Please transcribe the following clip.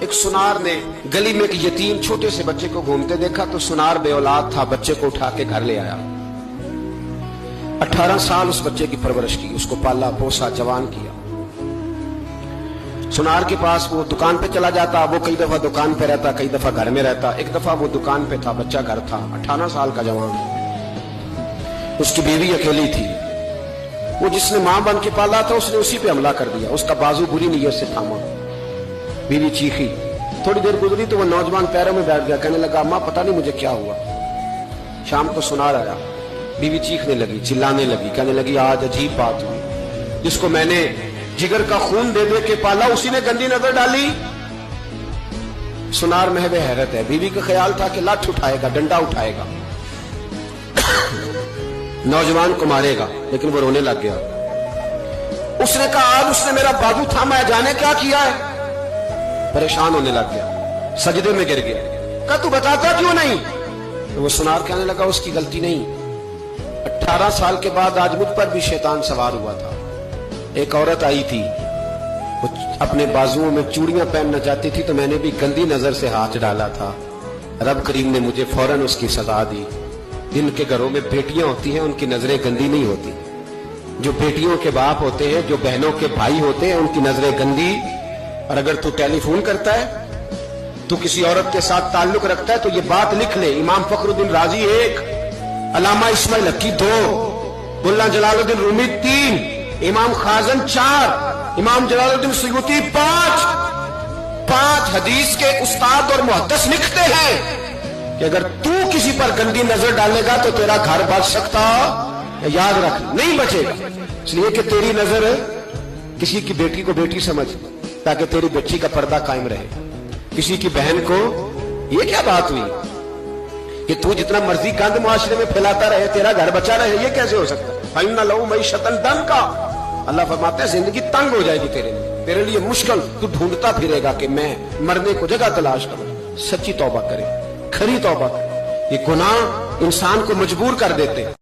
ایک سنار نے گلی میں ایک یتیم چھوٹے سے بچے کو گھومتے دیکھا تو سنار بے اولاد تھا، بچے کو اٹھا کے گھر لے آیا۔ 18 سال اس بچے کی پرورش کی، اس کو پالا پوسا جوان کیا۔ سنار کے پاس وہ دکان پہ چلا جاتا، وہ کئی دفعہ دکان پہ رہتا، کئی دفعہ گھر میں رہتا۔ ایک دفعہ وہ دکان پہ تھا، بچہ گھر تھا، 18 سال کا جوان۔ اس کی بیوی اکیلی تھی، وہ جس نے ماں بن کے پالا تھا اس نے اسی پہ حملہ کر دیا، اس کا بازو بری نیت سے تھاما۔ بیوی چیخی، تھوڑی دیر گزری تو وہ نوجوان پیروں میں بیٹھ گیا، کہنے لگا ماں پتہ نہیں مجھے کیا ہوا۔ شام کو سنار آیا، بیوی چیخنے لگی، چلانے لگی، کہنے لگی آج عجیب بات ہوئی، جس کو میں نے جگر کا خون دے دے کے پالا اسی نے گندی نظر ڈالی۔ سنار محو حیرت ہے، بیوی کا خیال تھا کہ لاٹھ اٹھائے گا، ڈنڈا اٹھائے گا، نوجوان کو مارے گا، لیکن وہ رونے لگ گیا۔ اس نے کہا آج اس نے میرا بازو تھاما ہے، جانے کیا کیا ہے؟ پریشان ہونے لگ گیا، سجدے میں گر گیا، کہا تو بتاتا کیوں نہیں؟ تو وہ سنار کہنے لگا اس کی غلطی نہیں، 18 سال کے بعد آج مجھ پر بھی شیطان سوار ہوا تھا۔ ایک عورت آئی تھی، وہ اپنے بازوؤں میں چوڑیاں پہننا چاہتی تھی تو میں نے بھی گندی نظر سے ہاتھ ڈالا تھا، رب کریم نے مجھے فوراً اس کی سزا دی۔ جن کے گھروں میں بیٹیاں ہوتی ہیں ان کی نظریں گندی نہیں ہوتی، جو بیٹیوں کے باپ ہوتے ہیں، جو بہنوں کے بھائی ہوتے ہیں، ان کی نظریں گندی۔ اور اگر تو ٹیلی فون کرتا ہے، تو کسی عورت کے ساتھ تعلق رکھتا ہے تو یہ بات لکھ لے، امام فخر الدین رازی 1، علامہ اسماعیل حقی 2، ملا جلال الدین رومی 3، امام خازن 4، امام جلال الدین سیوطی 5 حدیث کے استاد اور محدث لکھتے ہیں کہ اگر تو کسی پر گندی نظر ڈالے گا تو تیرا گھر بچ سکتا، یاد رکھ نہیں بچے گا، اس لیے کہ تیری نظر کسی کی بیٹی کو بیٹی سمجھ تاکہ تیری بچی کا پردہ قائم رہے، کسی کی بہن کو یہ کیا بات ہوئی کہ تو جتنا مرضی گند معاشرے میں پھیلاتا رہے تیرا گھر بچا رہے، یہ کیسے ہو سکتا ہے؟ فَإِنَّ لَهُ مَعِيشَةً ضَنْكَ، اللہ فرماتا ہے زندگی تنگ ہو جائے گی تیرے لیے مشکل، تو ڈھونڈتا پھرے گا کہ میں مرنے کو جگہ تلاش کروں۔ سچی توبہ کرے، کھری توبہ کرے، یہ گناہ انسان کو مجبور کر دیتے ہیں۔